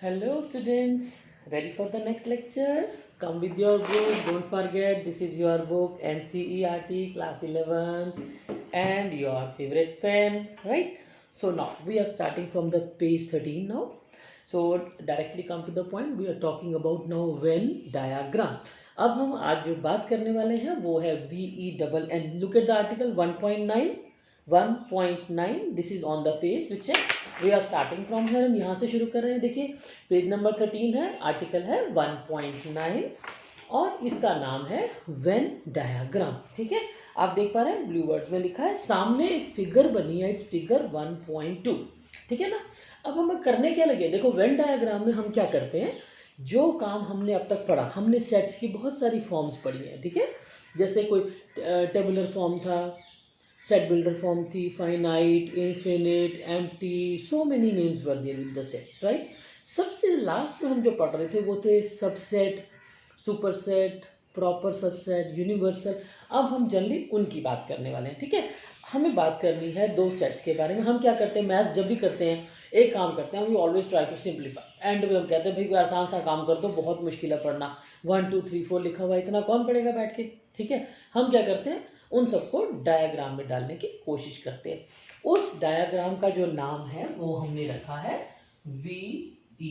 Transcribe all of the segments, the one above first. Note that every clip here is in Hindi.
Hello students, ready for the next lecture? Come with your book, don't forget this is your book NCERT class 11 and your favorite pen, right? So now we are starting from the page 13 now. So directly come to the point, we are talking about now Venn diagram. अब हम आज जो बात करने वाले हैं वो है VENN. Look at the article 1.9. 1.9 this is on the page which है we are starting from here. हम यहाँ से शुरू कर रहे हैं. देखिए पेज नंबर 13 है, आर्टिकल है 1.9 और इसका नाम है वेन डायाग्राम. ठीक है, आप देख पा रहे हैं ब्लू वर्ड्स में लिखा है, सामने एक फिगर बनी है, इट्स फिगर 1.2. ठीक है ना. अब हमें करने क्या लगे, देखो वेन डायाग्राम में हम क्या करते हैं, जो काम हमने अब तक पढ़ा, हमने सेट्स की बहुत सारी फॉर्म्स पढ़ी हैं. ठीक है, जैसे कोई टेबुलर फॉर्म था, सेट बिल्डर फॉर्म थी, finite, infinite, empty, so many names were there with the sets, right. सबसे लास्ट में हम जो पढ़ रहे थे वो थे subset, superset, proper subset, universal. अब हम जनरली उनकी बात करने वाले हैं. ठीक है, हमें बात करनी है दो सेट्स के बारे में. हम क्या करते हैं, मैथ्स जब भी करते हैं एक काम करते हैं, we always try to simplify. End में हम कहते हैं भाई कोई आसान सा काम कर दो, बहुत मुश्किल है पढ़ना, 1 2 3 4 लिखा हुआ इतना कौन पढ़ेगा बैठ के. ठीक है, हम क्या करते हैं, उन सबको डायग्राम में डालने की कोशिश करते हैं. उस डायग्राम का जो नाम है वो हमने रखा है VENN.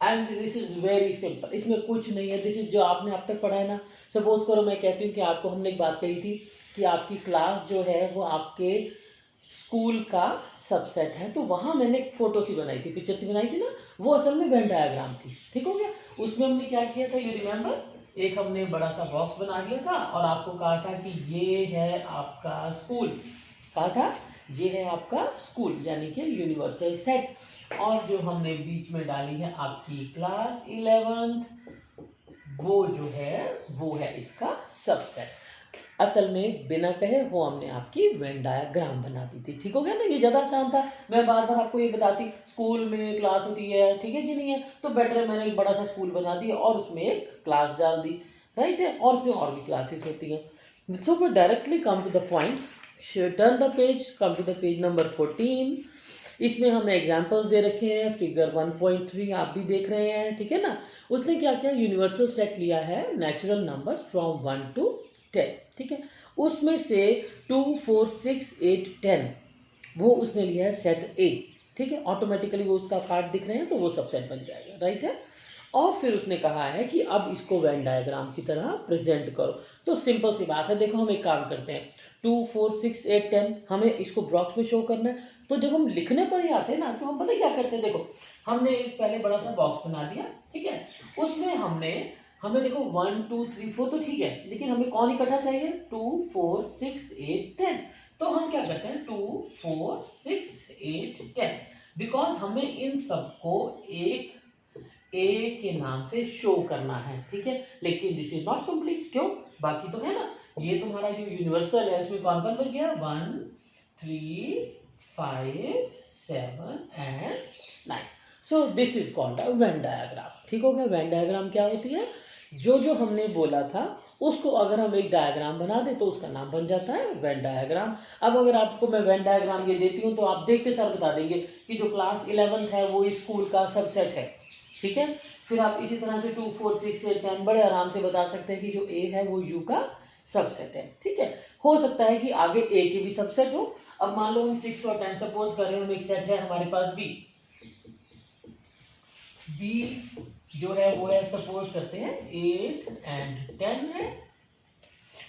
And this is very simple, इसमें कुछ नहीं है. दिस इज जो आपने अब तक पढ़ा है ना. सपोज करो मैं कहती हूँ कि आपको हमने एक बात कही थी कि आपकी क्लास जो है वो आपके स्कूल का सबसेट है, तो वहाँ मैंने एक फोटो सी बनाई थी, पिक्चर सी बनाई थी ना, वो असल में वेन डायग्राम थी. ठीक हो गया. उसमें हमने क्या किया था, यू रिमेंबर, एक हमने बड़ा सा बॉक्स बना दिया था और आपको कहा था कि ये है आपका स्कूल. कहा था ये है आपका स्कूल यानी कि यूनिवर्सल सेट. और जो हमने बीच में डाली है आपकी क्लास 11th, वो जो है वो है इसका सबसेट. असल में बिना कहे वो हमने आपकी वेन डायग्राम बना दी थी. ठीक हो गया ना, ये ज़्यादा आसान था. मैं बार बार आपको ये बताती स्कूल में क्लास होती है, ठीक है कि नहीं है, तो बेटर है मैंने एक बड़ा सा स्कूल बना दिया और उसमें एक क्लास डाल दी, राइट है, और उसमें और भी क्लासेस होती हैं. So we directly come to the point, turn the page, come to the page number 14. इसमें हमें एग्जाम्पल्स दे रखे हैं, फिगर 1.3 आप भी देख रहे हैं. ठीक है ना. उसने क्या किया, यूनिवर्सल सेट लिया है नेचुरल नंबर्स फ्रॉम 1 to 10. ठीक है, उसमें से 2 4 6 8 10 वो उसने लिया है सेट ए. ठीक है, ऑटोमेटिकली वो उसका पार्ट दिख रहे हैं तो वो सब सेट बन जाएगा, राइट है. और फिर उसने कहा है कि अब इसको वेन डायग्राम की तरह प्रेजेंट करो. तो सिंपल सी बात है, देखो हम एक काम करते हैं, 2 4 6 8 10 हमें इसको बॉक्स में शो करना है. तो जब हम लिखने पर ही आते हैं ना, तो हम पता क्या करते हैं, देखो हमने एक पहले बड़ा सा बॉक्स बना दिया. ठीक है, उसमें हमें देखो 1 2 3 4 तो ठीक है, लेकिन हमें कौन इकट्ठा चाहिए, 2 4 6 8 10. तो हम क्या करते हैं, 2 4 6 8 10, बिकॉज हमें इन सबको एक ए के नाम से शो करना है. ठीक है, लेकिन दिस इज नॉट कंप्लीट. क्यों, बाकी तो है ना. ये तुम्हारा जो यूनिवर्सल है उसमें कौन कौन बच गया, 1 3 5 7 and 9. So this is called a Venn diagram. ठीक हो गया. वेन डायग्राम क्या होती है, जो जो हमने बोला था उसको अगर हम एक डायग्राम बना दें तो उसका नाम बन जाता है वेन डायग्राम. अब अगर आपको मैं वेन डायग्राम ये देती हूँ तो आप देखते सर बता देंगे कि जो क्लास 11th है वो स्कूल का सबसेट है. ठीक है, फिर आप इसी तरह से 2 4 6 8 10 बड़े आराम से बता सकते हैं कि जो ए है वो यू का सबसेट है. ठीक है, हो सकता है कि आगे ए के भी सबसेट हो. अब मान लो हम 6 और 10 सपोज करें, हम एक सेट है हमारे पास बी जो है वो है, सपोज करते हैं 8 एंड 10 है.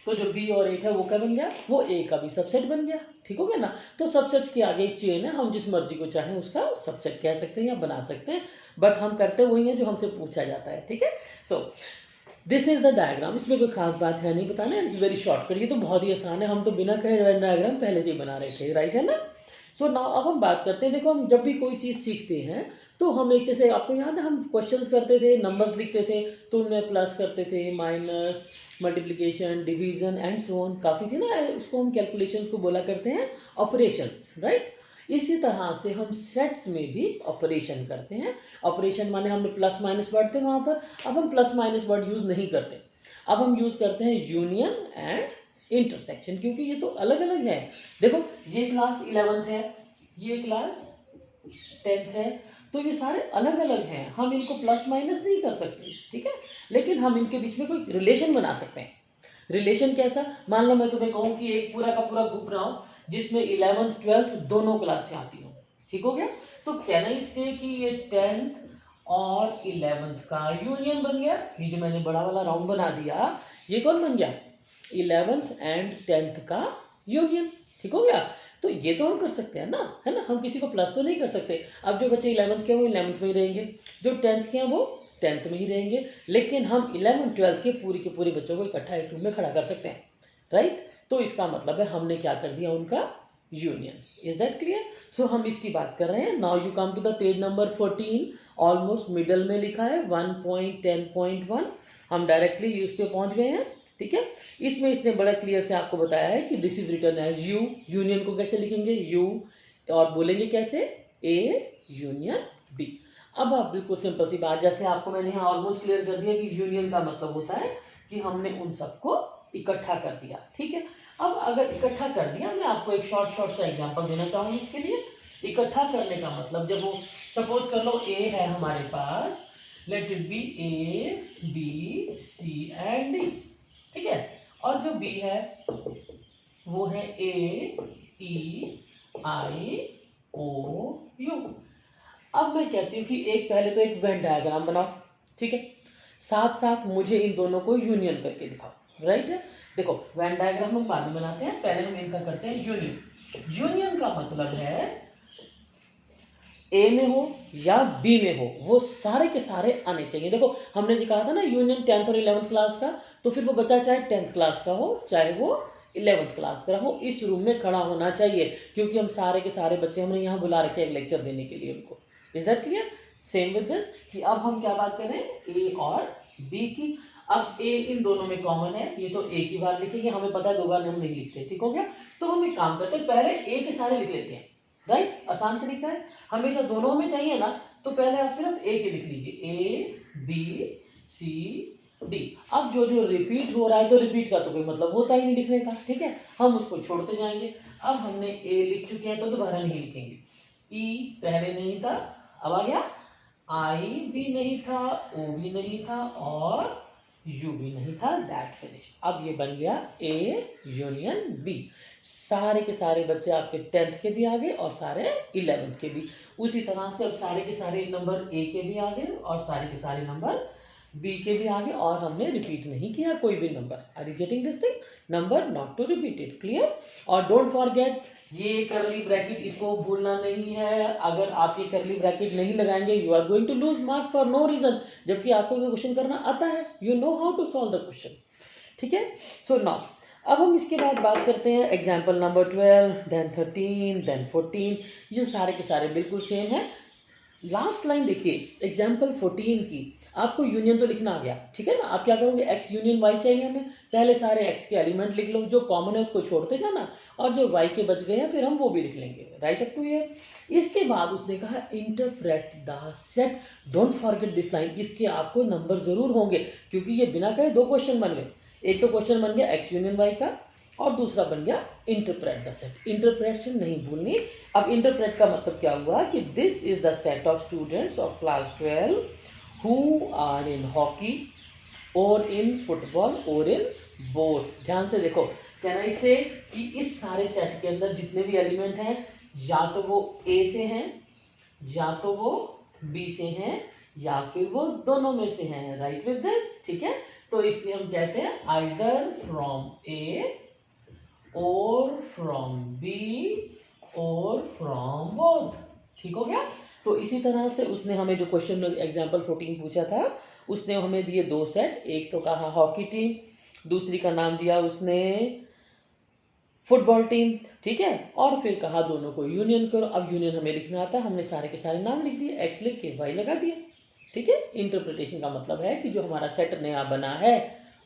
तो जो बी और 8 है वो क्या बन गया, वो ए का भी सबसेट बन गया. ठीक हो गया ना. तो सबसेट्स के आगे एक चेन है, हम जिस मर्जी को चाहें उसका सबसेट कह सकते हैं या बना सकते हैं, बट हम करते वही हैं जो हमसे पूछा जाता है. ठीक है, सो दिस इज द डायग्राम. इसमें कोई खास बात है नहीं बताना, इट्स वेरी शॉर्टकट. ये तो बहुत ही आसान है, हम तो बिना कहे डायग्राम पहले से ही बना रहे थे, राइट है ना. सो नाउ अब हम बात करते हैं. देखो हम जब भी कोई चीज़ सीखते हैं तो हम एक, जैसे आपको याद है हम क्वेश्चंस करते थे, नंबर्स लिखते थे तो उनमें प्लस करते थे, minus, multiplication, division and so on, काफ़ी थी ना. उसको हम कैलकुलेशंस को बोला करते हैं ऑपरेशंस, राइट. इसी तरह से हम सेट्स में भी ऑपरेशन करते हैं. ऑपरेशन माने हमने प्लस माइनस वर्ड थे वहाँ पर, अब हम प्लस माइनस वर्ड यूज़ नहीं करते. अब हम यूज़ करते हैं यूनियन एंड इंटरसेक्शन, क्योंकि ये तो अलग अलग है. देखो ये क्लास 11th है, ये क्लास 10th है, तो ये सारे अलग अलग हैं, हम इनको प्लस माइनस नहीं कर सकते, ठीक है, लेकिन हम इनके बीच में कोई रिलेशन बना सकते हैं। रिलेशन कैसा, मान लो मैं तुम्हें कहूँ कि एक पूरा का पूरा ग्रुप बनाओ जिसमें 11th 12th दोनों क्लासें आती हो, ठीक हो गया, तो कैन आई से कि ये 10th और 11th का यूनियन बन गया। ये जो मैंने बड़ा वाला राउंड बना दिया, ये कौन बन गया, 11th एंड 10th का यूनियन, ठीक हो गया। तो ये तो हम कर सकते हैं ना, है ना, हम किसी को प्लस तो नहीं कर सकते। अब जो बच्चे 11th के हैं वो 11th में ही रहेंगे, जो 10th के हैं वो 10th में ही रहेंगे, लेकिन हम 11 12 के पूरे बच्चों को इकट्ठा एक रूम में खड़ा कर सकते हैं, राइट। तो इसका मतलब है हमने क्या कर दिया, उनका union. Is that clear? So हम इसकी बात कर रहे हैं। Now you come to the page number 14, almost middle में लिखा है 1.10.1, हम डायरेक्टली यूज पे पहुंच गए हैं, ठीक है। इसमें इसने बड़ा क्लियर से आपको बताया है कि this is written as U, union को कैसे लिखेंगे, यू, और बोलेंगे कैसे, ए यूनियन बी। अब आप बिल्कुल सिंपल सी बात, जैसे आपको मैंने यहाँ ऑलमोस्ट क्लियर कर दिया कि यूनियन का मतलब होता है कि हमने उन सबको इकट्ठा कर दिया, ठीक है। अब अगर इकट्ठा कर दिया, मैं आपको एक शॉर्ट सा एग्जांपल देना चाहूँगी इसके लिए। इकट्ठा करने का मतलब, जब वो सपोज कर लो ए है हमारे पास, let it be A B C and D, ठीक है, और जो बी है वो है ए ई आई ओ यू। अब मैं कहती हूँ कि एक पहले तो एक वेन डायग्राम बनाओ, ठीक है, साथ साथ मुझे इन दोनों को यूनियन करके दिखाओ, राइट है। देखो वेन डायग्राम हम बाद में बनाते हैं, पहले हम इनका करते हैं यूनियन। यूनियन का मतलब है ए में हो या बी में हो, वो सारे के सारे आने चाहिए। देखो हमने जो कहा था ना यूनियन 10th और 11th क्लास का, तो फिर वो बच्चा चाहे 10th क्लास का हो चाहे वो 11th क्लास का हो, इस रूम में खड़ा होना चाहिए, क्योंकि हम सारे के सारे बच्चे हमने यहाँ बुला रखे हैं लेक्चर देने के लिए उनको। Is that clear? Same with this कि अब हम क्या बात करें, ए और बी की। अब ए इन दोनों में कॉमन है, ये तो एक ही बार लिखेंगे, हमें पता है दो बार हम नहीं लिखते, ठीक हो गया। तो हम एक काम करते हैं, पहले ए के सारे लिख लेते हैं, राइट, आसान तरीका है। हमेशा दोनों में चाहिए ना, तो पहले आप सिर्फ ए के लिख लीजिए, ए बी सी डी। अब जो जो रिपीट हो रहा है, तो रिपीट का तो कोई मतलब होता ही नहीं लिखने का, ठीक है, हम उसको छोड़ते जाएंगे। अब हमने ए लिख चुके हैं तो दोबारा नहीं लिखेंगे। ई पहले नहीं था, अब आ गया, आई भी नहीं था, ओ भी नहीं था, और यू भी नहीं था, दैट फिनिश। अब ये बन गया ए यूनियन बी। सारे के सारे बच्चे आपके 10th के भी आ गए और सारे 11th के भी। उसी तरह से अब सारे के सारे नंबर ए के भी आ गए और सारे के सारे नंबर बी के भी आ गए, और हमने रिपीट नहीं किया कोई भी number. Are you getting this thing? Number not to repeat it, clear? और डोंट फॉरगेट ये करली ब्रैकेट, इसको भूलना नहीं है। अगर आप ये करली ब्रैकेट नहीं लगाएंगे, you are going to lose mark for no reason, जबकि आपको क्वेश्चन करना आता है, you know how to solve the question, ठीक है। सो नाउ अब हम इसके बाद बात करते हैं एग्जाम्पल नंबर 12, देन 13, देन 14। ये सारे के सारे बिल्कुल सेम है। लास्ट लाइन देखिए एग्जाम्पल 14 की, आपको यूनियन तो लिखना आ गया, ठीक है ना। आप क्या करोगे, एक्स यूनियन वाई चाहिए हमें, पहले सारे एक्स के एलिमेंट लिख लो, जो कॉमन है उसको छोड़ते जाना, और जो वाई के बच गए हैं फिर हम वो भी लिख लेंगे, राइट अप टू हियर। इसके बाद उसने कहा interpret the set, don't forget this line. इसके आपको नंबर जरूर होंगे, क्योंकि ये बिना कहे दो क्वेश्चन बन गए। एक तो क्वेश्चन बन गया एक्स यूनियन वाई का, और दूसरा बन गया इंटरप्रेट द सेट। इंटरप्रेशन नहीं भूलनी। अब इंटरप्रेट का मतलब क्या हुआ कि this is the set of students of class 12 who are in hockey or in football or in both। ध्यान से देखो, कैन आई से कि इस सारे सेट के अंदर जितने भी एलिमेंट हैं, या तो वो ए से हैं, या तो वो बी से हैं, या फिर वो दोनों में से हैं, राइट विद दिस, ठीक है। तो इसलिए हम कहते हैं आइदर फ्रॉम ए और फ्रॉम बी और फ्रॉम बोथ, ठीक हो गया। तो इसी तरह से उसने हमें जो क्वेश्चन में एग्जाम्पल 14 पूछा था, उसने हमें दिए दो सेट, एक तो कहा हॉकी टीम, दूसरी का नाम दिया उसने फुटबॉल टीम, ठीक है, और फिर कहा दोनों को यूनियन करो। अब यूनियन हमें लिखना आता है, हमने सारे के सारे नाम लिख दिए, एक्स लिख के वाई लगा दिया, ठीक है। इंटरप्रिटेशन का मतलब है कि जो हमारा सेट नया बना है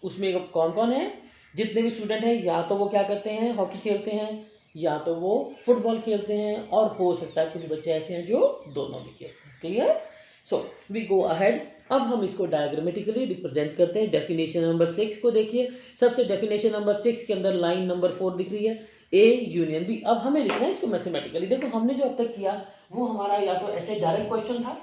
उसमें कौन कौन है, जितने भी स्टूडेंट हैं, या तो वो क्या करते हैं हॉकी खेलते हैं, या तो वो फुटबॉल खेलते हैं, और हो सकता है कुछ बच्चे ऐसे हैं जो दोनों भी खेलते हैं, clear. So we go ahead. अब हम इसको डायग्रामेटिकली रिप्रेजेंट करते हैं। डेफिनेशन नंबर 6 को देखिए। सबसे डेफिनेशन नंबर 6 के अंदर लाइन नंबर 4 दिख रही है, ए यूनियन बी। अब हमें लिखना है इसको मैथमेटिकली। देखो हमने जो अब तक किया वो हमारा या तो ऐसे डायरेक्ट क्वेश्चन था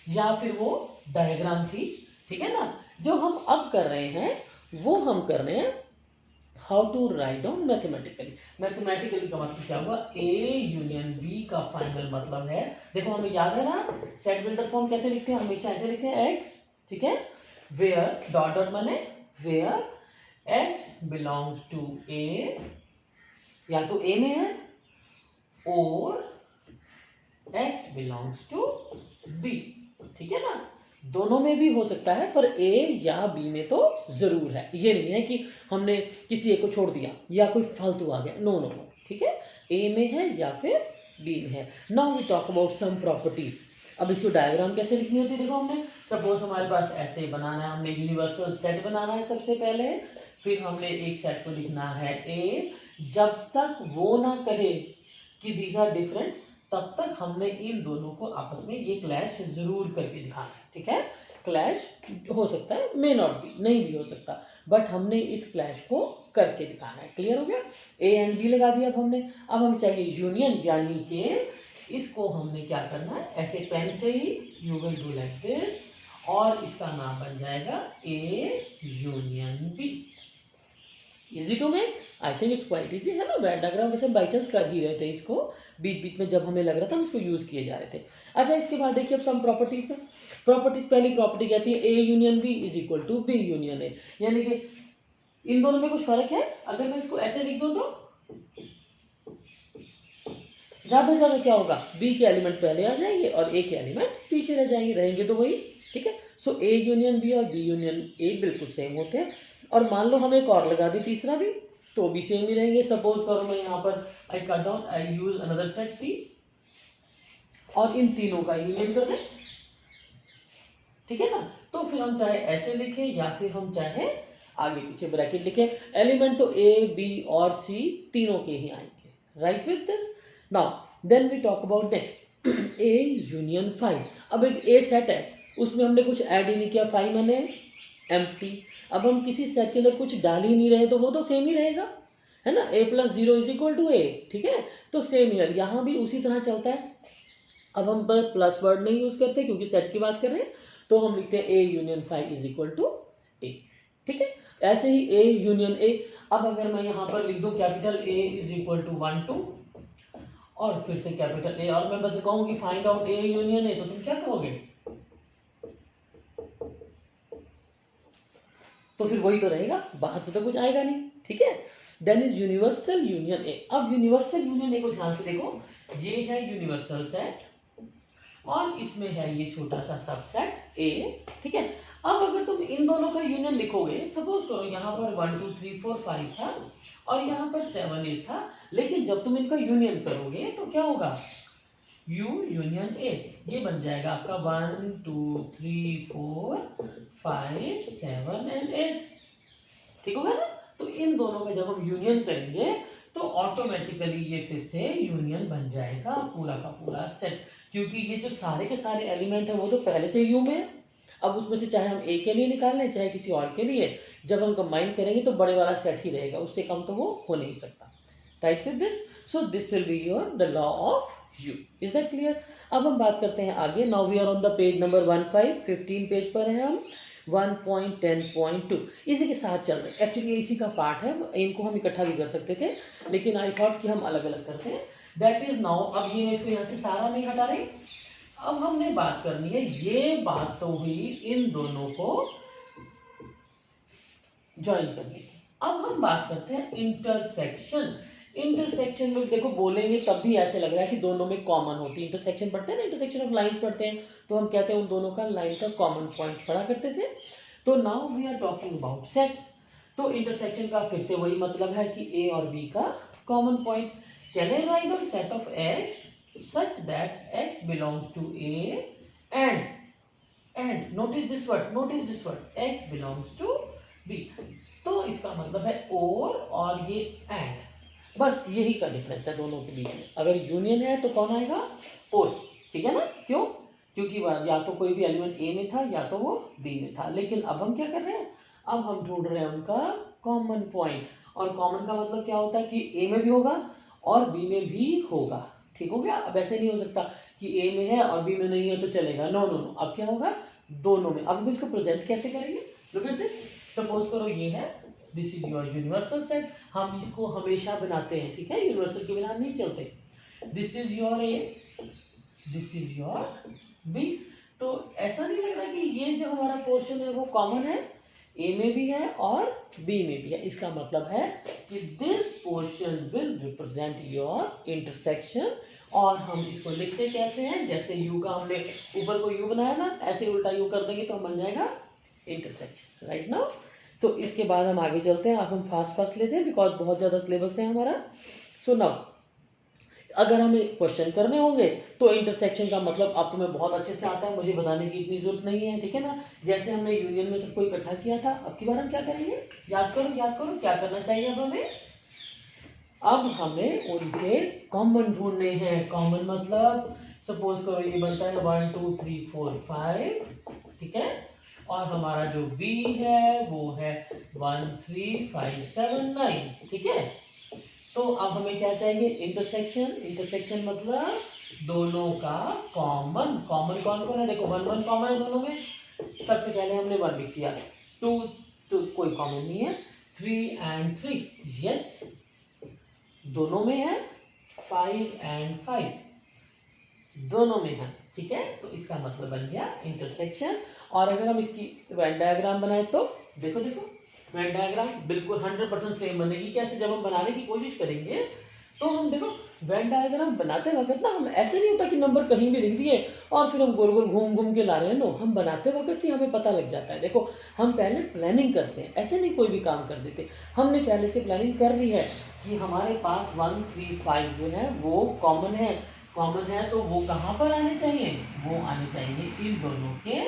या फिर वो डायग्राम थी, ठीक है ना। जो हम अब कर रहे हैं वो हम कर रहे हैं how to write down mathematically. Mathematically का मतलब क्या हुआ, ए यूनियन बी का फाइनल मतलब है, देखो हमें याद है ना सेट बिल्डर फॉर्म कैसे लिखते हैं, हमेशा ऐसे लिखते हैं एक्स, ठीक है, वेयर डॉट डॉट माने वेयर एक्स बिलोंग्स टू ए, या तो ए में है और x बिलोंग्स टू b, ठीक है ना। दोनों में भी हो सकता है पर a या b में तो जरूर है, ये नहीं है कि हमने किसी एक को छोड़ दिया या कोई फालतू आ गया, नो नो नो, ठीक है, a में है या फिर b में है। Now we talk about some properties. अब इसको डायग्राम कैसे लिखनी होती है, देखो हमने सपोज हमारे पास ऐसे बनाना है, हमने यूनिवर्सल सेट बनाना है सबसे पहले, फिर हमने एक सेट को लिखना है a, जब तक वो ना कहे कि दीज आर डिफरेंट तब तक हमने इन दोनों को आपस में ये क्लैश जरूर करके दिखाना है, ठीक है। क्लैश हो सकता है, मे नॉट बी, नहीं भी हो सकता, बट हमने इस क्लैश को करके दिखाना है। क्लियर हो गया, ए एंड बी लगा दिया अब हमने। अब हमें चाहिए यूनियन, यानी कि इसको हमने क्या करना है, ऐसे पेन से ही you will do like this, और इसका नाम बन जाएगा A union B. Easy to make, I think it's quite easy, है ना। डायग्राम वैसे बाई चांस कर ही रहे थे इसको, बीच बीच में जब हमें लग रहा था हम इसको यूज किए जा रहे थे। अच्छा, इसके बाद देखिए अब सम प्रॉपर्टीज। प्रॉपर्टीज, पहली प्रॉपर्टी कहती है A union B is equal to B union A, यानी कि इन दोनों में कुछ फर्क है। अगर मैं इसको ऐसे लिख दूं तो ज्यादा से ज्यादा क्या होगा, बी के एलिमेंट पहले आ जाएंगे और ए के एलिमेंट पीछे रह जाएंगे, रहेंगे तो वही, ठीक है। सो ए यूनियन बी और बी यूनियन ए बिल्कुल सेम होते हैं। और मान लो हमें एक और लगा दी तीसरा भी, तो भी सेम ही रहेंगे। सपोज करो मैं यहाँ पर I cut down, I use another set C, और इन तीनों का यूनियन कर दें, ठीक है ना। तो फिर हम चाहे ऐसे लिखें या फिर हम चाहे आगे पीछे ब्रैकेट लिखें, एलिमेंट तो ए बी और सी तीनों के ही आएंगे, right with this. Now then we talk about next A union phi. अब एक ए सेट है, उसमें हमने कुछ ऐड ही नहीं किया, फाइव मैंने एम्प्टी। अब हम किसी सेट के अंदर कुछ डाल ही नहीं रहे तो वो तो सेम ही रहेगा, है ना। A plus zero is equal to A, ठीक है, तो सेम ईयर यहाँ भी उसी तरह चलता है। अब हम पर प्लस वर्ड नहीं यूज करते क्योंकि सेट की बात कर रहे हैं, तो हम लिखते हैं A union five is equal to A, ठीक है। ऐसे ही ए यूनियन ए। अब अगर मैं यहाँ पर लिख दूँ capital A is equal to 1 2 और फिर से कैपिटल ए, और मैं बस कहूँ कि फाइंड आउट ए यूनियन ए, तो तुम क्या कहोगे, तो फिर वही तो रहेगा, बाहर से तो कुछ आएगा नहीं, ठीक है। Then is universal union A. अब यूनिवर्सल यूनियन ए को ध्यान से देखो, ये है यूनिवर्सल सेट और इसमें है ये छोटा सा सबसेट ए, ठीक है। अब अगर तुम इन दोनों का यूनियन लिखोगे, सपोज करो यहाँ पर 1 2 3 4 5 था और यहाँ पर 7 8 था, लेकिन जब तुम इनका यूनियन करोगे तो क्या होगा, U यूनियन ए, ये बन जाएगा आपका 1 2 3 4 5 7 एंड 8, ठीक होगा ना। तो इन दोनों में जब हम यूनियन करेंगे तो ऑटोमेटिकली ये फिर से यूनियन बन जाएगा पूरा का पूरा सेट, क्योंकि ये जो सारे के सारे एलिमेंट है वो तो पहले से यू में है। अब उसमें से चाहे हम ए के लिए निकाल लें चाहे किसी और के लिए, जब हम कंबाइन करेंगे तो बड़े वाला सेट ही रहेगा, उससे कम तो वो हो नहीं सकता, right with this. So this will be your the law of U, is that clear. अब हम बात करते हैं आगे। Now we are on the page number 15 page पर है हम, 1.10.2 इसी के साथ चल रहे हैं। एक्चुअली इसी का पार्ट है, इनको हम इकट्ठा भी कर सकते थे लेकिन आई थॉट कि हम अलग अलग करते हैं। दैट इज नाउ, अब ये मैं इसको यहाँ से सारा नहीं हटा रही, अब हमने बात करनी है, ये बात तो हुई इन दोनों को ज्वाइन करने की। अब हम बात करते हैं इंटरसेक्शन। इंटरसेक्शन में देखो बोलेंगे तब भी ऐसे लग रहा है कि दोनों में कॉमन होती है। इंटरसेक्शन पढ़ते हैं ना, इंटरसेक्शन ऑफ लाइंस पढ़ते हैं, तो हम कहते हैं उन दोनों का लाइन का कॉमन पॉइंट पढ़ा करते थे। तो now we are talking about sets. तो इंटरसेक्शन का फिर से वही मतलब है कि ए और बी का common point. Can I right a set of x such that x belongs to a and notice this word x belongs to b। तो इसका मतलब है और ये एंड, बस यही का डिफरेंस है दोनों के बीच में। अगर यूनियन है तो कौन आएगा, और, ठीक है ना। क्यों, क्योंकि या तो कोई भी एलिमेंट ए में था या तो वो बी में था। लेकिन अब हम क्या कर रहे हैं, अब हम ढूंढ रहे हैं उनका कॉमन पॉइंट, और कॉमन का मतलब क्या होता है कि ए में भी होगा और बी में भी होगा। ठीक हो गया। अब ऐसे नहीं हो सकता कि ए में है और बी में नहीं है तो चलेगा, नो नो नो। अब क्या होगा, दोनों में। अब हम इसको प्रेजेंट कैसे करेंगे, लुक एट दिस। सपोज करो ये है, this is your universal set. हम इसको हमेशा बनाते हैं, ठीक है, यूनिवर्सल के बिना हम नहीं चलते। This is your A, this is your B. तो ऐसा नहीं लग रहा कि ये जो हमारा पोर्शन है वो कॉमन है, ए में भी है और बी में भी है। इसका मतलब है कि this portion will represent your intersection. और हम इसको लिखते कैसे हैं, जैसे यू का हमने ऊपर को यू बनाया ना, ऐसे उल्टा यू कर देंगे तो बन जाएगा इंटरसेक्शन, राइट नाउ। तो इसके बाद हम आगे चलते हैं। अब हम फास्ट लेते हैं बिकॉज बहुत ज़्यादा सिलेबस है हमारा। सो नाउ अगर हमें क्वेश्चन करने होंगे तो इंटरसेक्शन का मतलब अब तुम्हें बहुत अच्छे से आता है, मुझे बताने की इतनी जरूरत नहीं है, ठीक है ना। जैसे हमने यूनियन में सबको इकट्ठा किया था, अब की बार हम क्या करेंगे, याद करो क्या करना चाहिए अब हमें। अब हमें उनके कॉमन ढूंढने हैं। कॉमन मतलब सपोज करो ये बनता है 1 2 3 4 5, ठीक है, और हमारा जो बी है वो है 1 3 5 7 9, ठीक है। तो अब हमें क्या चाहिए, इंटरसेक्शन। इंटरसेक्शन मतलब दोनों का कॉमन। कॉमन कौन कौन है, देखो 1 1 कॉमन है दोनों में। सबसे पहले हमने 1 लिख दिया, 2 तो कोई कॉमन नहीं है, 3 and 3 यस दोनों में है, 5 and 5 दोनों में है, ठीक है। तो इसका मतलब बन गया इंटरसेक्शन। और अगर हम इसकी वेन डायग्राम बनाए तो देखो वेन डायग्राम बिल्कुल 100% सेम बनेगी। कैसे, जब हम बनाने की कोशिश करेंगे तो हम देखो वेन डायग्राम बनाते वक्त ना हम ऐसे नहीं होता कि नंबर कहीं भी लिख दिए और फिर हम गोल गोल घूम घूम के ला रहे हैं। नो, हम बनाते वक्त ही हमें पता लग जाता है। देखो हम पहले प्लानिंग करते हैं, ऐसे नहीं कोई भी काम कर देते। हमने पहले से प्लानिंग कर ली है कि हमारे पास 1 3 5 जो है वो कॉमन है। कॉमन है तो वो कहाँ पर आने चाहिए, वो आने चाहिए इन दोनों के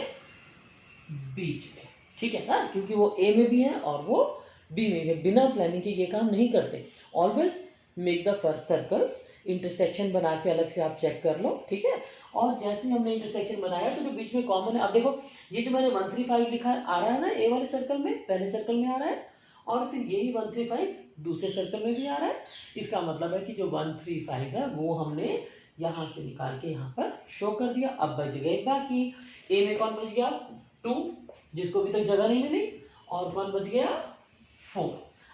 बीच में, ठीक है ना, क्योंकि वो ए में भी है और वो बी में भी है। बिना प्लानिंग के ये काम नहीं करते। Always make the first circles. Intersection बना के अलग से आप चेक कर लो, ठीक है। और जैसे ही हमने इंटरसेक्शन बनाया तो जो बीच में कॉमन है, अब देखो ये जो मैंने 1 3 5 लिखा है आ रहा है ना ए वाले सर्कल में, पहले सर्कल में आ रहा है, और फिर यही 1 3 5 दूसरे सर्कल में भी आ रहा है। इसका मतलब है कि जो 1 3 5 है वो हमने यहाँ से निकाल के यहाँ पर शो कर दिया। अब बच गए बाकी। ए में कौन बच गया, 2 जिसको अभी तक जगह नहीं मिली, और 1 बच गया 4।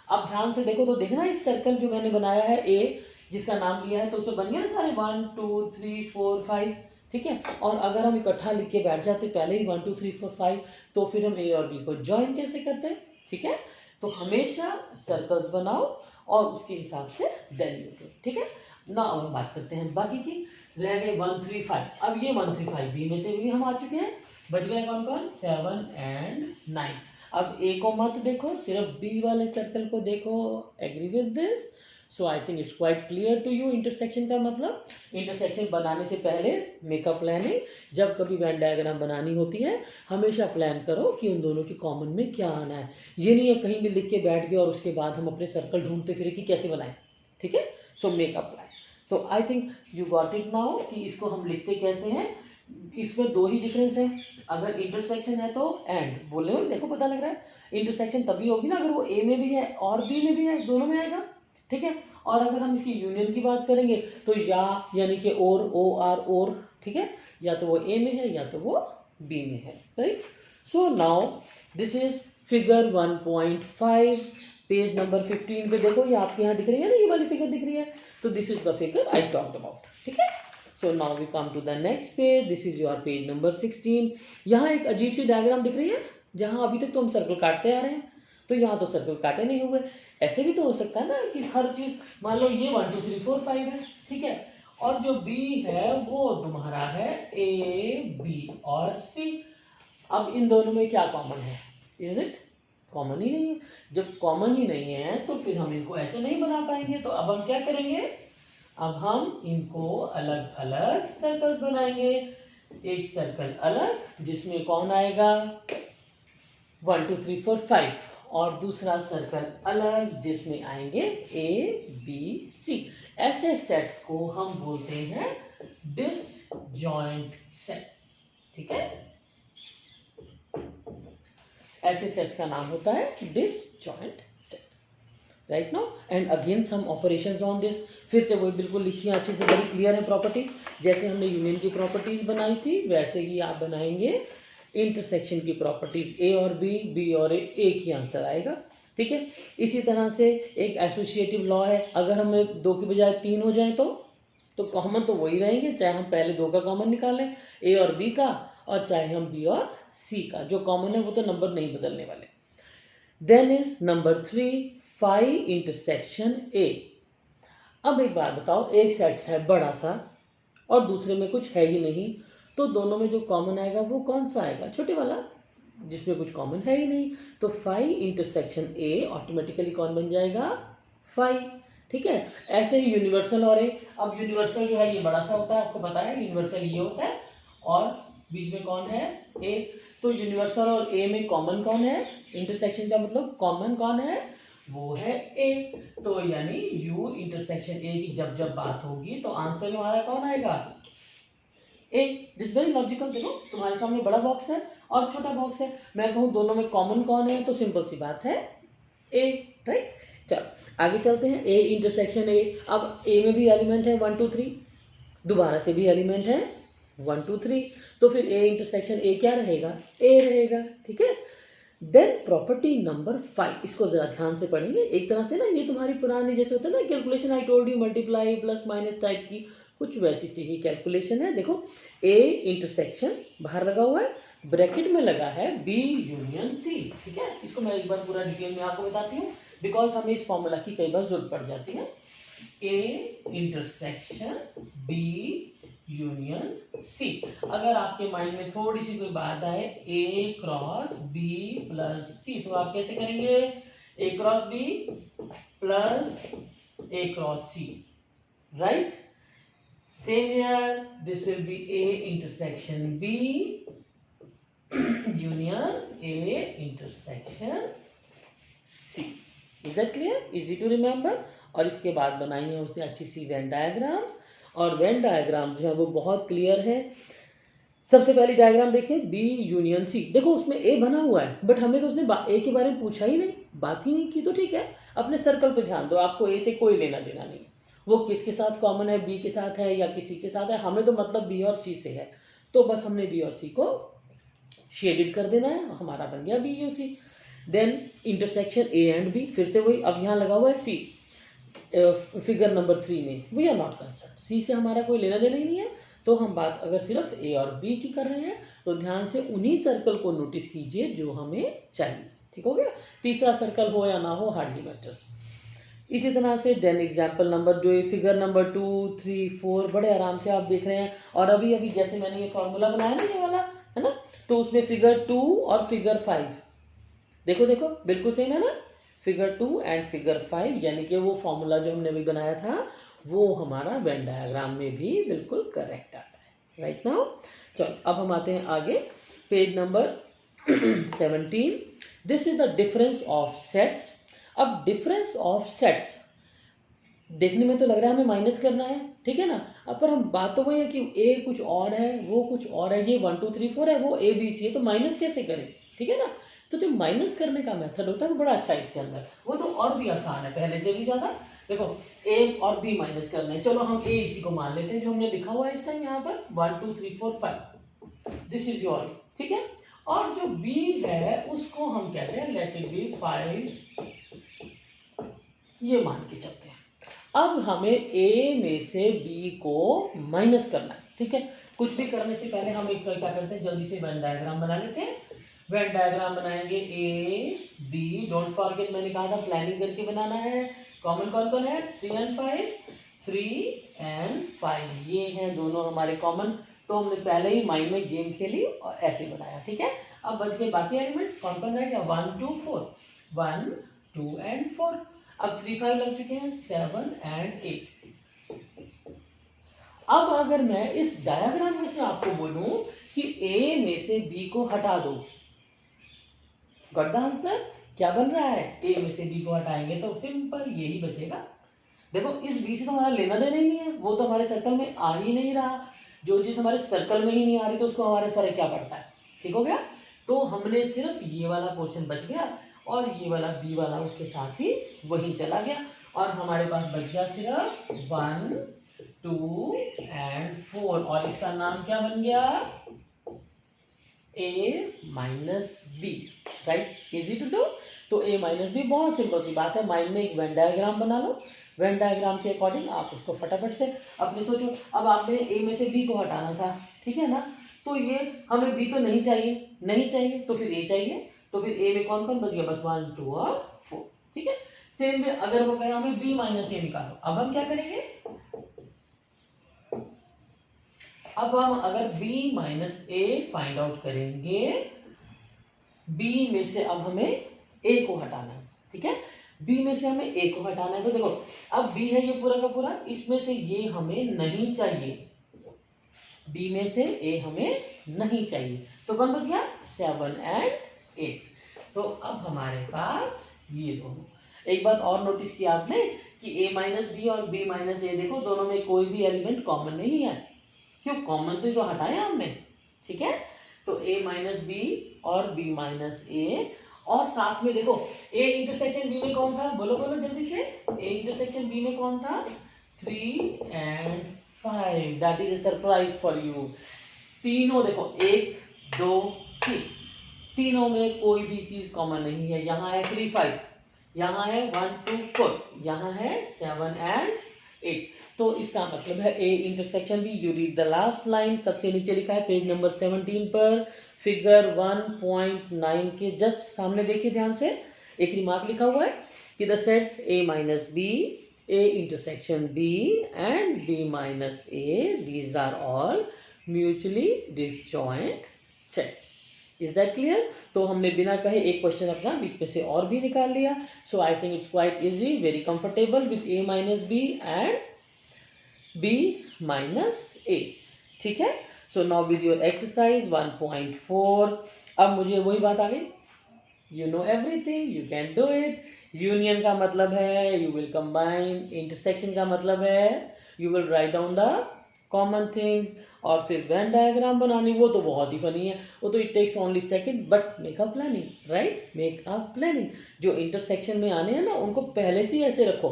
अब ध्यान से देखो तो देखना इस सर्कल जो मैंने बनाया है ए जिसका नाम लिया है, तो उसमें बन गया ना सारे 1 2 3 4 5, ठीक है। और अगर हम इकट्ठा लिख के बैठ जाते पहले ही 1 2 3 4 5, तो फिर हम ए और बी को ज्वाइन कैसे करते हैं, ठीक है। तो हमेशा सर्कल्स बनाओ और उसके हिसाब से देन यू डू, ठीक है ना। अब हम बात करते हैं बाकी की। रह गए 1 3 5। अब ये 1 3 5 बी में से भी हम आ चुके हैं। बच गए कौन कौन, 7 and 9। अब ए को मत देखो, सिर्फ बी वाले सर्कल को देखो। Agree with this. So I think it's quite clear to you intersection का मतलब। इंटरसेक्शन बनाने से पहले मेकअप प्लानिंग, जब कभी वेन डायग्राम बनानी होती है हमेशा प्लान करो कि उन दोनों के कॉमन में क्या आना है। ये नहीं है कहीं भी लिख के बैठ गए और उसके बाद हम अपने सर्कल ढूंढते फिरे कि कैसे बनाएं, ठीक है। सो makeup plan. So I think you got it now कि इसको हम लिखते कैसे हैं। इसमें 2 ही डिफरेंस है। अगर इंटरसेक्शन है तो एंड बोले हो, देखो पता लग रहा है इंटरसेक्शन तभी होगी ना अगर वो ए में भी है और बी में भी है, दोनों में आएगा, ठीक है। और अगर हम इसकी यूनियन की बात करेंगे तो या यानी कि और, ठीक है, या तो वो ए में है या तो वो बी में है, right. So now this is figure 1.5, page number 15 पे देखो, ये आपके यहाँ दिख रही है ना, ये वाली फिगर दिख रही है। तो this is the figure I talked about, ठीक है। So now we come to the next page. This is your page number 16। यहाँ एक अजीब सी डायग्राम दिख रही है, जहाँ अभी तक तो हम सर्कल काटते आ रहे हैं, तो यहाँ तो सर्कल काटे नहीं हुए। ऐसे भी तो हो सकता है ना कि हर चीज, मान लो ये 1 2 3 4 5 है, ठीक है, और जो बी है वो तुम्हारा है ए बी और सी। अब इन दोनों में क्या कॉमन है, इज इट, कॉमन ही नहीं है। जब कॉमन ही नहीं है तो फिर हम इनको ऐसे नहीं बना पाएंगे। तो अब हम क्या करेंगे, अब हम इनको अलग अलग सर्कल बनाएंगे। एक सर्कल अलग जिसमें कौन आएगा 1 2 3 4 5, और दूसरा सर्कल अलग जिसमें आएंगे ए बी सी। ऐसे सेट्स को हम बोलते हैं डिसजॉइंट सेट, ठीक है। ऐसे सेट्स का नाम होता है disjoint set, right now. And again some operations on this, फिर से वही बिल्कुल लिखिए अच्छे से, बड़ी क्लियर है प्रॉपर्टीज। जैसे हमने यूनियन की प्रॉपर्टीज बनाई थी वैसे ही आप बनाएंगे इंटरसेक्शन की प्रॉपर्टीज, ए और बी और ए, एक ही आंसर आएगा, ठीक है। इसी तरह से एक एसोसिएटिव लॉ है, अगर हमें 2 की बजाय 3 हो जाए तो कॉमन तो वही रहेंगे, चाहे हम पहले 2 का कॉमन निकालें ए और बी का, और चाहे हम बी और सी का, जो कॉमन है वो तो नंबर नहीं बदलने वाले। Then is number 3 phi intersection A. अब एक बात बताओ, एक सेट है बड़ा सा और दूसरे में कुछ है ही नहीं, तो दोनों में जो कॉमन आएगा वो कौन सा आएगा? छोटे वाला, जिसमें कुछ कॉमन है ही नहीं। तो फाई इंटरसेक्शन ए ऑटोमेटिकली कौन बन जाएगा? फाई, ठीक है। ऐसे ही यूनिवर्सल और ए, अब यूनिवर्सल जो है ये बड़ा सा होता है, आपको पता है यूनिवर्सल ये होता है, और बीच में कौन है? ए। तो यूनिवर्सल और ए में कॉमन कौन है? इंटरसेक्शन का मतलब कॉमन कौन है? वो है ए। तो यानी यू इंटरसेक्शन ए की जब जब बात होगी तो आंसर हमारा कौन आएगा? ए। This very logical. देखो तुम्हारे सामने बड़ा बॉक्स है और छोटा बॉक्स है, मैं कहूँ दोनों में कॉमन कौन है, तो सिंपल सी बात है ए, राइट। चलो आगे चलते हैं, ए इंटरसेक्शन ए। अब ए में भी एलिमेंट है 1 2 3, दोबारा से भी एलिमेंट है 1 2 3, तो फिर ए इंटरसेक्शन ए क्या रहेगा? ए रहेगा, ठीक है। देन प्रॉपर्टी नंबर 5, इसको जरा ध्यान से पढ़ेंगे। एक तरह से ना ये तुम्हारी पुरानी जैसे होता है ना calculation, I told you multiply plus minus type की, कुछ वैसी सी ही कैलकुलेशन है। देखो ए इंटरसेक्शन बाहर लगा हुआ है, ब्रैकेट में लगा है बी यूनियन सी, ठीक है। इसको मैं एक बार पूरा डिटेल में आपको बताती हूँ, बिकॉज हमें इस फॉर्मूला की कई बार जरूरत पड़ जाती है। A intersection B union C. अगर आपके माइंड में थोड़ी सी कोई बात आए A cross B plus C, तो आप कैसे करेंगे? A cross B plus A cross C, right. Same here, this will be A intersection B union A intersection C. Is that clear? Easy to remember. और इसके बाद बनाई है उसने अच्छी सी वेन डायग्राम्स, और वेन डायग्राम जो है वो बहुत क्लियर है। सबसे पहली डायग्राम देखिए बी यूनियन सी, देखो उसमें ए बना हुआ है, बट हमें तो उसने ए के बारे में पूछा ही नहीं, बात ही नहीं की, तो ठीक है अपने सर्कल पे ध्यान दो, आपको ए से कोई लेना देना नहीं, वो किसके साथ कॉमन है, बी के साथ है या किसी के साथ है, हमें तो मतलब बी और सी से है, तो बस हमने बी और सी को शेडेड कर देना है, हमारा बन गया B U C. Then intersection A and B, फिर से वही, अब यहाँ लगा हुआ है सी फिगर नंबर 3 में, वी आर नॉट कंसर्न, सी से हमारा कोई लेना देना ही नहीं है। तो हम बात अगर सिर्फ ए और बी की कर रहे हैं तो ध्यान से उन्हीं सर्कल को नोटिस कीजिए जो हमें चाहिए, ठीक हो गया। तीसरा सर्कल हो या ना हो हार्डली मैटर्स। इसी तरह से देन एग्जाम्पल नंबर जो ये फिगर नंबर 2 3 4 बड़े आराम से आप देख रहे हैं, और अभी अभी जैसे मैंने ये फॉर्मूला बनाया ना ये वाला, है ना, तो उसमें फिगर 2 और फिगर 5 देखो देखो बिल्कुल सेम है ना, फिगर 2 एंड फिगर 5, यानी कि वो फॉर्मूला जो हमने अभी बनाया था वो हमारा वेन डायग्राम में भी बिल्कुल करेक्ट आता है, राइट नाउ। चलो अब हम आते हैं आगे, page number 17। This is the difference of sets. अब डिफरेंस ऑफ सेट्स देखने में तो लग रहा है हमें माइनस करना है, ठीक है ना। अब पर हम बात तो वही है कि ए कुछ और है वो कुछ और है, ये 1 2 3 4 है, वो ए बी सी है, तो माइनस कैसे करें, ठीक है ना। तो जो माइनस करने का मेथड होता है वो बड़ा अच्छा है इसके अंदर, वो तो और भी आसान है पहले से भी ज़्यादा। देखो ए और बी माइनस करना है, चलो हम ए इसी को मान लेते हैं जो हमने लिखा हुआ है इस टाइम यहाँ पर 1 2 3 4 5, दिस इज योर, ठीक है। और जो बी है उसको हम कहते हैं लेट इट बी 5, ये मान के चलते हैं। अब हमें ए में से बी को माइनस करना है, ठीक है। कुछ भी करने से पहले हम एक क्या करते हैं, जल्दी से वेन डायग्राम बना लेते हैं। वेन डायग्राम बनाएंगे ए बी, डोंट फॉरगेट मैंने कहा था प्लानिंग करके बनाना है। कॉमन कौन कौन है? 3 and 5, 3 and 5, ये हैं दोनों हमारे कॉमन, तो हमने पहले ही माइंड में गेम खेली और ऐसे बनाया, ठीक है। अब बच गए बाकी एलिमेंट्स, कौन कौन रह गया? 1 2 4, 1 2 and 4। अब 3 5 लग चुके हैं, 7 and 8। अब अगर मैं इस डायग्राम में से आपको बोलूं कि ए में से बी को हटा दो, गॉट द आंसर? क्या बन रहा है? ए में से बी को हटाएंगे तो सिंपल यही बचेगा। देखो इस बी से तो हमारा लेना देना ही नहीं है, वो तो हमारे सर्कल में आ ही नहीं रहा, जो चीज हमारे सर्कल में ही नहीं आ रही तो उसको हमारे फर्क क्या पड़ता है, ठीक हो गया। तो हमने सिर्फ ये वाला पोर्शन बच गया, और ये वाला बी वाला उसके साथ ही वहीं चला गया और हमारे पास बच गया सिर्फ 1 2 एंड 4 और इसका नाम क्या बन गया a minus B. Right, easy to do. तो a माइनस बी बहुत सिंपल सी बात है। माइंड में एक वेन डायग्राम बना लो, वेन डायग्राम के अकॉर्डिंग आप उसको फटाफट से अपने सोचो। अब आपने a में से b को हटाना था, ठीक है ना, तो ये हमें b तो नहीं चाहिए, नहीं चाहिए तो फिर a चाहिए, तो फिर a में कौन कौन बच गया, बस 1 2 और 4। ठीक है, सेम में अगर वो कहे हमें b माइनस a निकालो, अब हम क्या करेंगे, अब हम अगर b minus a find out करेंगे, b में से अब हमें a को हटाना है। ठीक है, b में से हमें a को हटाना है। तो देखो अब b है ये पूरा का पूरा, इसमें से ये हमें नहीं चाहिए, b में से a हमें नहीं चाहिए, तो कौन बच गया 7 एंड 8। तो अब हमारे पास ये दोनों। एक बात और नोटिस किया आपने कि a माइनस बी और b माइनस ए, देखो दोनों में कोई भी एलिमेंट कॉमन नहीं है। क्यों, कॉमन तो जो हटाया हमने। ठीक है, तो a माइनस बी और b माइनस ए, और साथ में देखो a इंटरसेक्शन b में कौन था, बोलो बोलो जल्दी से, a इंटरसेक्शन b में कौन था 3 and 5। That is a surprise for you. तीनों देखो 1 2 3, तीनों में कोई भी चीज कॉमन नहीं है। यहाँ है 3 5, यहाँ है 1 2 4, यहाँ है 7 एंड 8। तो इसका मतलब है a intersection B. You read the last line, सबसे नीचे लिखा है पेज नंबर 17 पर, फिगर 1.9 के जस्ट सामने देखिए ध्यान से, एक रिमार्क लिखा हुआ है कि the sets a minus B, a intersection b and b minus a, these are all mutually disjoint sets. Is that clear? तो हमने बिना कहे एक क्वेश्चन अपना बीच में से और भी निकाल लिया। So I think it's quite easy, very comfortable with a minus B and b minus a। ठीक है, so now with your exercise 1.4, अब मुझे वही बात आ गई, you know everything, you can do it. Union का मतलब है यू विल कंबाइन, इंटरसेक्शन का मतलब है you will write down the common things, और फिर वेन डायग्राम बनानी, वो तो बहुत ही फनी है, वो तो it takes only second, but make a planning, right, make a planning. जो इंटरसेक्शन में आने हैं ना उनको पहले से ही ऐसे रखो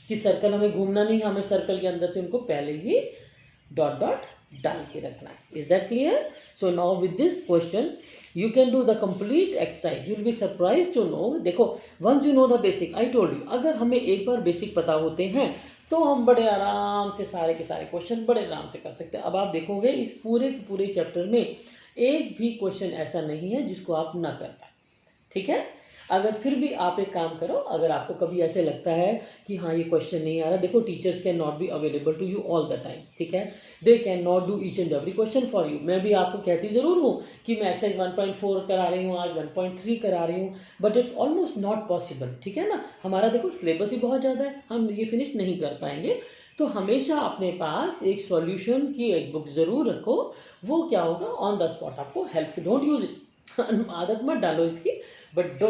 कि सर्कल हमें घूमना नहीं, हमें सर्कल के अंदर से उनको पहले ही डॉट डॉट डाल के रखना है। Is that clear? So now with this question you can do the complete exercise, you will be surprise to know. देखो once you know the basic, I told you, अगर हमें एक बार बेसिक पता होते हैं तो हम बड़े आराम से सारे के सारे क्वेश्चन बड़े आराम से कर सकते हैं। अब आप देखोगे इस पूरे के पूरे चैप्टर में एक भी क्वेश्चन ऐसा नहीं है जिसको आप ना कर पाए। ठीक है, अगर फिर भी आप एक काम करो, अगर आपको कभी ऐसे लगता है कि हाँ ये क्वेश्चन नहीं आ रहा, देखो teachers can not be available to you all the time. ठीक है, they can not do each and every question for you. मैं भी आपको कहती ज़रूर हूँ कि मैं एक्सरसाइज 1.4 करा रही हूँ, आज 1.3 करा रही हूँ, but it's almost not possible. ठीक है ना, हमारा देखो सिलेबस ही बहुत ज़्यादा है, हम ये फिनिश नहीं कर पाएंगे। तो हमेशा अपने पास एक सॉल्यूशन की एक बुक ज़रूर रखो, वो क्या होगा ऑन द स्पॉट आपको हेल्प। डोंट यूज इट, आदत मत डालो इसकी, but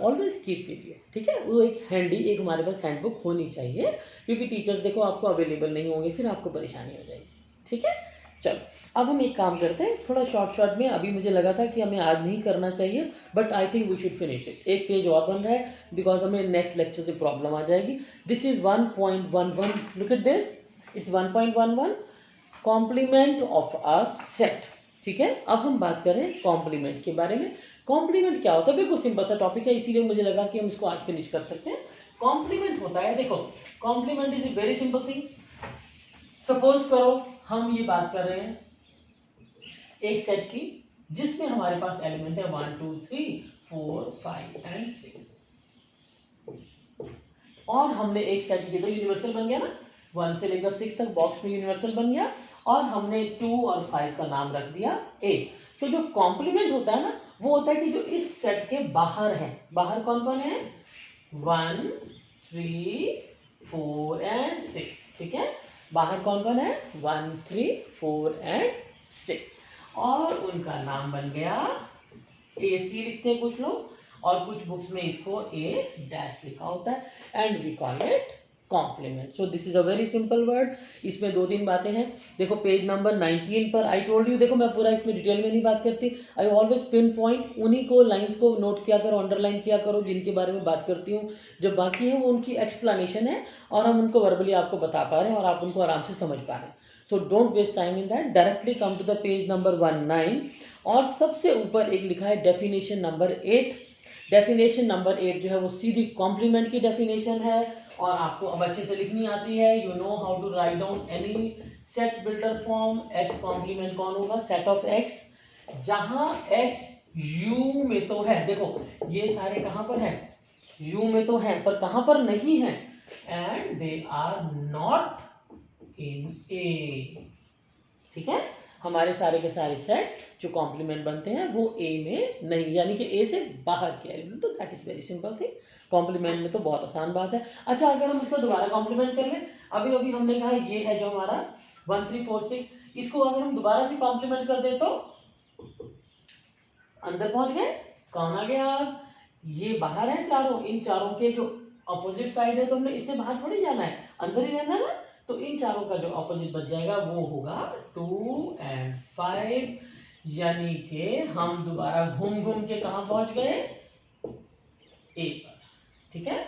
always keep with you. ठीक है, वो एक हैंडी, एक हमारे पास हैंडबुक होनी चाहिए, क्योंकि टीचर्स देखो आपको अवेलेबल नहीं होंगे, फिर आपको परेशानी हो जाएगी। ठीक है, चलो अब हम एक काम करते हैं, थोड़ा शॉर्ट में, अभी मुझे लगा था कि हमें आज नहीं करना चाहिए, but I think we should finish it. एक पेज और बन रहा है बिकॉज हमें नेक्स्ट लेक्चर से प्रॉब्लम आ जाएगी। This is 1.11, look at this, it's 1.11 complement of a set. ठीक है, अब हम बात करें कॉम्प्लीमेंट के बारे में। कॉम्प्लीमेंट क्या होता है, बिल्कुल सिंपल सा टॉपिक है, इसीलिए मुझे लगा कि हम इसको आज फिनिश कर सकते हैं। कॉम्प्लीमेंट होता है, देखो complement is a very simple thing. Suppose करो हम ये बात कर रहे हैं एक सेट की जिसमें हमारे पास एलिमेंट है 1 2 3 4 5 एंड 6, और हमने एक सेट की, तो यूनिवर्सल बन गया ना, 1 से लेकर 6 तक बॉक्स में यूनिवर्सल बन गया, और हमने 2 और 5 का नाम रख दिया ए। तो जो कॉम्प्लीमेंट होता है ना, वो होता है कि जो इस सेट के बाहर है, बाहर कौन कौन है 1 3 4 एंड 6। ठीक है, बाहर कौन कौन है 1 3 4 एंड 6, और उनका नाम बन गया ए सी लिखते हैं कुछ लोग, और कुछ बुक्स में इसको ए डैश लिखा होता है, and we call it complement. So this is a very simple word. इसमें 2-3 बातें हैं। देखो पेज नंबर 19 पर आई टोल्ड यू, देखो मैं पूरा इसमें डिटेल में नहीं बात करती, आई ऑलवेज पिन पॉइंट, उन्हीं को लाइंस को नोट किया करो, अंडरलाइन किया करो जिनके बारे में बात करती हूँ। जो बाकी है वो उनकी एक्सप्लेनेशन है और हम उनको वर्बली आपको बता पा रहे हैं और आप उनको आराम से समझ पा रहे हैं। So don't waste time in that, directly come to the page number 19 और सबसे ऊपर एक लिखा है डेफिनेशन नंबर 8। डेफिनेशन नंबर 8 जो है वो सीधी कॉम्प्लीमेंट की डेफिनेशन है और आपको अब अच्छे से लिखनी आती है। You know how to write down any set builder form. X complement कौन होगा? सेट ऑफ एक्स, जहां एक्स यू में तो है, देखो ये सारे कहां पर है? यू में तो है पर कहां पर नहीं है? And they are not in A. ठीक है, हमारे सारे के सारे सेट जो कॉम्प्लीमेंट बनते हैं वो ए में नहीं, यानी कि ए से बाहर के एलिमेंट। तो that is very simple thing. Complement में तो बहुत आसान बात है। अच्छा, अगर हम इसको दोबारा कॉम्प्लीमेंट कर लें, अभी अभी हमने कहा ये है जो हमारा 1 3 4 6, इसको अगर हम दोबारा से कॉम्प्लीमेंट कर दे तो अंदर पहुंच गए। कौन आ गया? ये बाहर है चारों, इन चारों के जो अपोजिट साइड है तो हमने इससे बाहर थोड़ी जाना है, अंदर ही रहना है ना। तो इन चारों का जो अपोजिट बच जाएगा वो होगा 2 and 5, यानी कि हम दोबारा घूम घूम के कहां पहुंच गए? ए पर। ठीक है,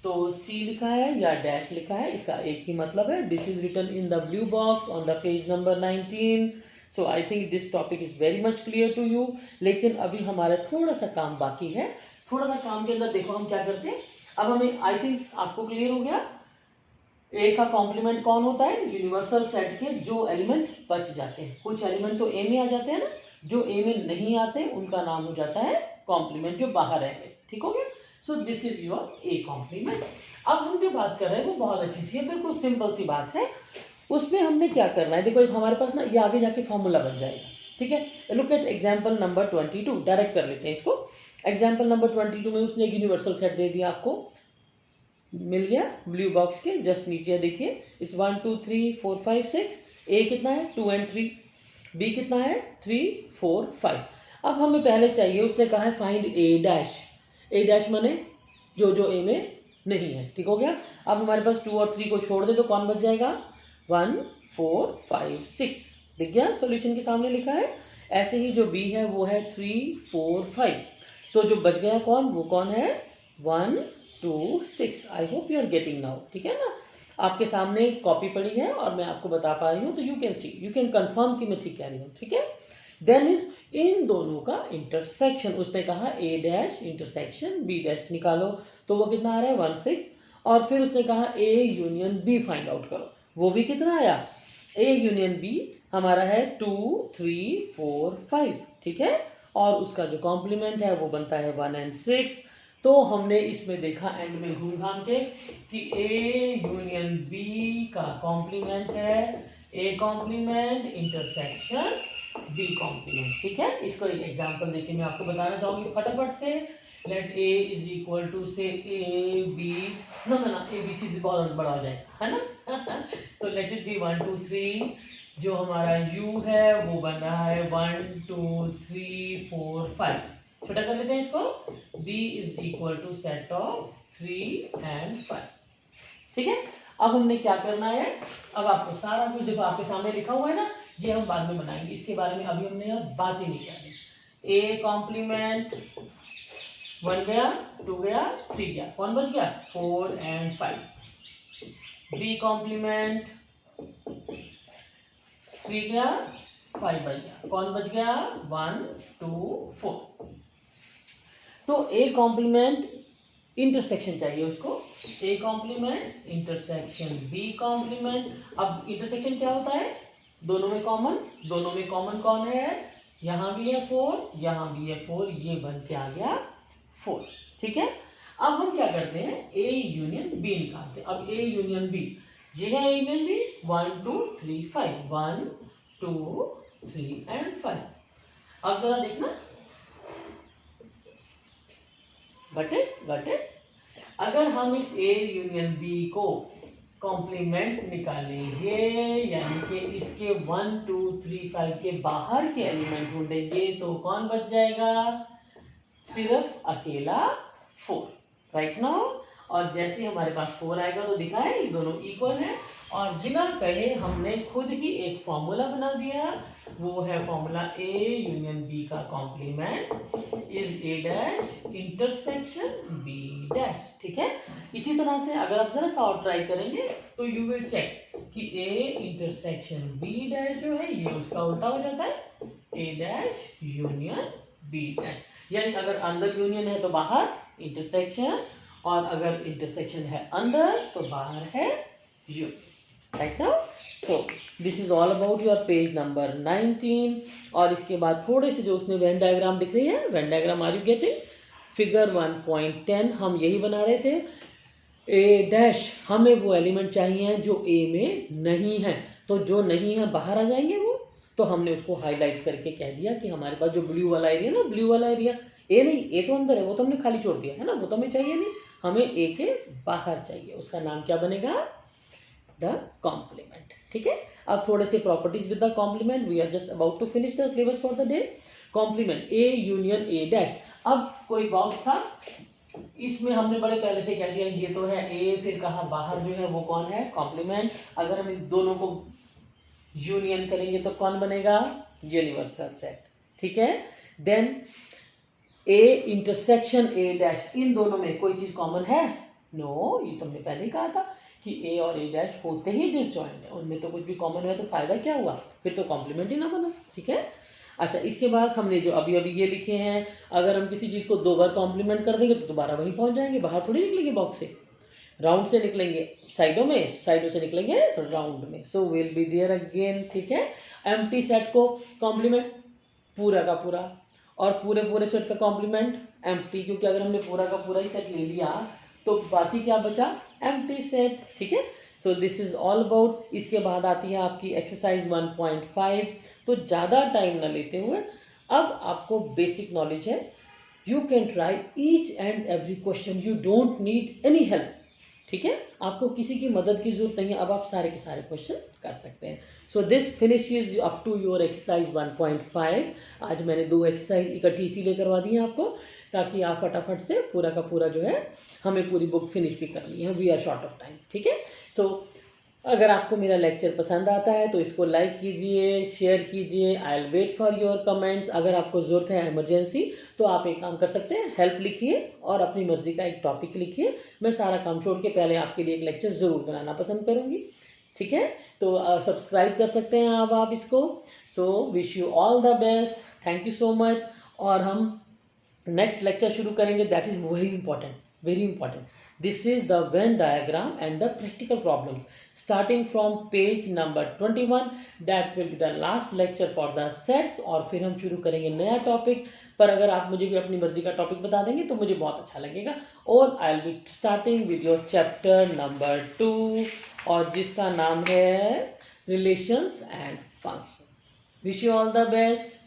तो सी लिखा है या डैश लिखा है, इसका एक ही मतलब है। This is written in the blue box on the page number 19। So I think this topic is very much clear to you. लेकिन अभी हमारा थोड़ा सा काम बाकी है। थोड़ा सा काम के अंदर देखो हम क्या करते हैं। अब हमें, आई थिंक आपको क्लियर हो गया, ए का कॉम्प्लीमेंट कौन होता है? यूनिवर्सल सेट के जो एलिमेंट बच जाते हैं। कुछ एलिमेंट तो ए में आ जाते हैं ना, जो ए में नहीं आते उनका नाम हो जाता है कॉम्प्लीमेंट, जो बाहर है। ठीक हो गया? So this is your A complement. अब हम जो बात कर रहे हैं वो बहुत अच्छी सी है, बिल्कुल सिंपल सी बात है। उसमें हमने क्या करना है, देखो एक हमारे पास ना ये आगे जाके फॉर्मूला बन जाएगा। ठीक है, look at example number 22। Direct कर लेते हैं इसको। एग्जाम्पल नंबर 22 में उसने एक यूनिवर्सल सेट दे दिया, आपको मिल गया ब्लू बॉक्स के जस्ट नीचे। देखिए इट्स 1 2 3 4 5 6। ए कितना है? 2 and 3। बी कितना है? 3 4 5। अब हमें पहले चाहिए, उसने कहा है फाइंड ए डैश। ए डैश माने जो जो ए में नहीं है। ठीक हो गया? अब हमारे पास 2 और 3 को छोड़ दे तो कौन बच जाएगा? 1 4 5 6। दिख गया? सॉल्यूशन के सामने लिखा है। ऐसे ही जो बी है वो है 3 4 5। तो जो बच गया कौन? वो कौन है? 1 2 6। I hope you are getting now. ठीक है ना? आपके सामने कॉपी पड़ी है और मैं आपको बता पा रही हूँ, तो you can see, you can confirm कि मैं ठीक कह रही हूँ। ठीक है? देन इज इन दोनों का इंटरसेक्शन। उसने कहा ए डैश इंटरसेक्शन बी डैश निकालो, तो वो कितना आ रहा है? 1 6। और फिर उसने कहा A union B find out करो, वो भी कितना आया? ए यूनियन बी हमारा है 2 3 4 5। ठीक है, और उसका जो कॉम्प्लीमेंट है वो बनता है 1 and 6। तो हमने इसमें देखा एंड में घूम घाम के कि ए यूनियन बी का कॉम्प्लीमेंट है A complement intersection B complement. ठीक है, इसको एक एग्जांपल देके मैं आपको बताना चाहूंगी फटाफट से। Let A is equal to say A B, ना ए बी सी बहुत बड़ा हो जाएगा, है ना। तो लेट इट बी 1 2 3। जो हमारा u है वो बन रहा है 1 2 3 4 5। छोटा कर लेते हैं इसको। b is equal to set of 3 and 5। ठीक है, अब हमने क्या करना है, अब आपको सारा कुछ देखो आपके सामने लिखा हुआ है ना, ये हम बाद में बनाएंगे, इसके बारे में अभी हमने अब बात ही नहीं करनी। ए कॉम्प्लीमेंट 1 गया, 2 गया, 3 गया, कौन बच गया? 4 and 5। बी कॉम्प्लीमेंट 3 गया, 5 बच गया, कौन बच गया? 1 2 4। तो ए कॉम्प्लीमेंट इंटरसेक्शन चाहिए उसको, A complement intersection B complement. अब इंटरसेक्शन क्या होता है? दोनों में कॉमन, दोनों में कॉमन कौन है? यहाँ भी है 4, यहाँ भी है 4, ये बन के आ गया 4। ठीक है, अब हम क्या करते हैं? ए यूनियन बी निकालते हैं। अब ए यूनियन बी, ये है ए यूनियन बी 1 2 3 5, 1 2 3 and 5। अब जरा देखना, गट इट। अगर हम इस ए यूनियन बी को कॉम्प्लीमेंट निकालेंगे, यानी कि इसके 1 2 3 5 के बाहर के एलिमेंट ढूंढेंगे, तो कौन बच जाएगा? सिर्फ अकेला 4, राइट नाउ। और जैसे हमारे पास 4 आएगा तो दिखा है ये दोनों इक्वल है, और बिना कहे हमने खुद ही एक फॉर्मूला बना दिया, वो है फॉर्मूला ए यूनियन बी का complement is A dash intersection B dash. ठीक है, इसी तरह से अगर आप जरा सा और ट्राई करेंगे तो यू विल चेक कि ए इंटरसेक्शन बी डैश जो है ये उसका उल्टा हो जाता है ए डैश यूनियन बी डैश, यानी अगर अंदर यूनियन है तो बाहर इंटरसेक्शन, और अगर इंटरसेक्शन है अंदर तो बाहर है union. Right now, so this is all about your page number 19। और इसके बाद थोड़े से जो उसने वेन डायग्राम दिख रही है, Venn diagram are you getting, figure 1.10 हम यही बना रहे थे। ए डैश हमें वो एलिमेंट चाहिए जो ए में नहीं है, तो जो नहीं है बाहर आ जाएंगे वो, तो हमने उसको हाईलाइट करके कह दिया कि हमारे पास जो ब्लू वाला एरिया ना, ब्लू वाला एरिया ए नहीं, ए तो अंदर है, वो तो हमने खाली छोड़ दिया है ना, वो तो हमें चाहिए नहीं, हमें ए के बाहर चाहिए, उसका नाम क्या बनेगा, द कॉम्प्लीमेंट। ठीक है, अब थोड़े से properties with the complement, we are just about to finish the syllabus for the day. Complement A union A dash, अब कोई बॉक्स था, इसमें हमने बड़े पहले से कह दिया ये तो है ए, फिर कहा बाहर जो है वो कौन है, कॉम्प्लीमेंट। अगर हम इन दोनों को यूनियन करेंगे तो कौन बनेगा, यूनिवर्सल सेट। ठीक है, then A intersection A dash, इन दोनों में कोई चीज कॉमन है, नो, ये तो हमने पहले ही कहा था कि ए और ए डैश होते ही डिसजॉइंट है, उनमें तो कुछ भी कॉमन है तो फायदा क्या हुआ, फिर तो कॉम्प्लीमेंट ही ना बना। ठीक है, अच्छा, इसके बाद हमने जो अभी अभी ये लिखे हैं, अगर हम किसी चीज़ को 2 बार कॉम्प्लीमेंट कर देंगे तो दोबारा वहीं पहुंच जाएंगे, बाहर थोड़ी निकलेंगे बॉक्स से, राउंड से निकलेंगे साइडों में, साइडों से निकलेंगे राउंड में, so will be there again. ठीक है, एम्प्टी सेट को कॉम्प्लीमेंट पूरा का पूरा, और पूरे पूरे सेट का कॉम्प्लीमेंट एम्प्टी, क्योंकि अगर हमने पूरा का पूरा ही सेट ले लिया तो बाकी क्या बचा, एम्प्टी सेट। ठीक है, सो दिस इज ऑल अबाउट। इसके बाद आती है आपकी एक्सरसाइज 1.5, तो ज़्यादा टाइम ना लेते हुए अब आपको बेसिक नॉलेज है, you can try each and every question, you don't need any help. ठीक है, आपको किसी की मदद की जरूरत नहीं है, अब आप सारे के सारे क्वेश्चन कर सकते हैं। So this finishes up to your exercise 1.5। आज मैंने 2 एक्सरसाइज इकट्ठी इसीलिए करवा दी हैं आपको, ताकि आप फटाफट से पूरा का पूरा जो है, हमें पूरी बुक फिनिश भी करनी है, we are short of time. ठीक है, सो अगर आपको मेरा लेक्चर पसंद आता है तो इसको लाइक कीजिए, शेयर कीजिए, I will wait for your comments. अगर आपको ज़रूरत है इमरजेंसी तो आप एक काम कर सकते हैं, हेल्प लिखिए और अपनी मर्जी का एक टॉपिक लिखिए, मैं सारा काम छोड़ के पहले आपके लिए एक लेक्चर ज़रूर बनाना पसंद करूँगी। ठीक है, तो सब्सक्राइब कर सकते हैं अब आप इसको। So wish you all the best, thank you so much. और हम नेक्स्ट लेक्चर शुरू करेंगे, that is very important, very important. This is the Venn diagram and the practical problems starting from page number 21. That will be the last lecture for the sets, और फिर हम शुरू करेंगे नया टॉपिक। पर अगर आप मुझे भी अपनी मर्जी का टॉपिक बता देंगे तो मुझे बहुत अच्छा लगेगा। और I will be starting with your chapter number 2, और जिसका नाम है relations and functions. Wish you all the best.